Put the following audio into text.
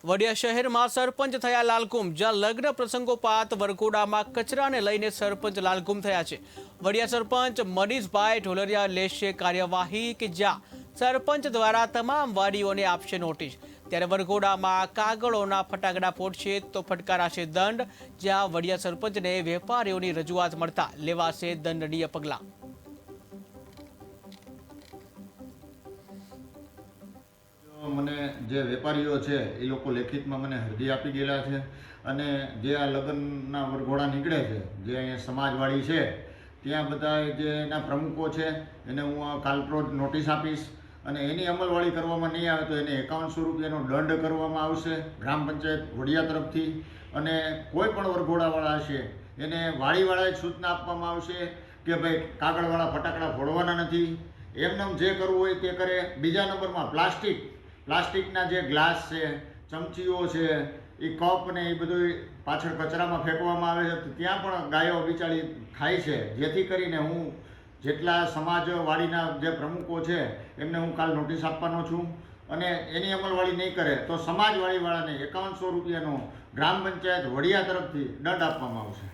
વડિયા શહેરમાં સરપંચ થયા લાલકુમ, જ્યાં લગ્ન પ્રસંગોપાત વરઘોડામાં કચરાને લઈને સરપંચ લાલકુમ થયા છે। વડિયા સરપંચ મનીષભાઈ ઢોલરિયા લેશે કાર્યવાહી કે જ્યાં સરપંચ દ્વારા તમામ વાડીઓને આપશે નોટિસ, ત્યારે વરઘોડામાં કાગળોના ફટાકડા ફોડશે તો ફટકારાશે દંડ, જ્યાં વડિયા સરપંચને વેપારીઓની રજૂઆત મળતા લેવાશે દંડનીય પગલાં। મને જે વેપારીઓ છે એ લોકો લેખિતમાં મને અરજી આપી ગયેલા છે અને જે આ લગ્નના વરઘોડા નીકળે છે, જે અહીંયા સમાજવાડી છે ત્યાં બધા જે એના પ્રમુખો છે એને હું કાલરોજ નોટિસ આપીશ અને એની અમલવારી કરવામાં નહીં આવે તો એને 5100 રૂપિયાનો દંડ કરવામાં આવશે ગ્રામ પંચાયત વડિયા તરફથી। અને કોઈ પણ વરઘોડાવાળા હશે એને વાડીવાળાએ સૂચના આપવામાં આવશે કે ભાઈ કાગળવાળા ફટાકડા ફોડવાના નથી, એમને જે કરવું હોય તે કરે। બીજા નંબરમાં પ્લાસ્ટિકના જે ગ્લાસ છે, ચમચીઓ છે, એ કપ ને એ બધું પાછળ કચરામાં ફેંકવામાં આવે છે, તો ત્યાં પણ ગાયો બિચારી ખાય છે, જેથી કરીને હું જેટલા સમાજવાડીના જે પ્રમુખો છે એમને હું કાલ નોટિસ આપવાનો છું અને એની અમલવારી નહીં કરે તો સમાજવાડીવાળાને 5100 રૂપિયાનો ગ્રામ પંચાયત વડિયા તરફથી દંડ આપવામાં આવશે।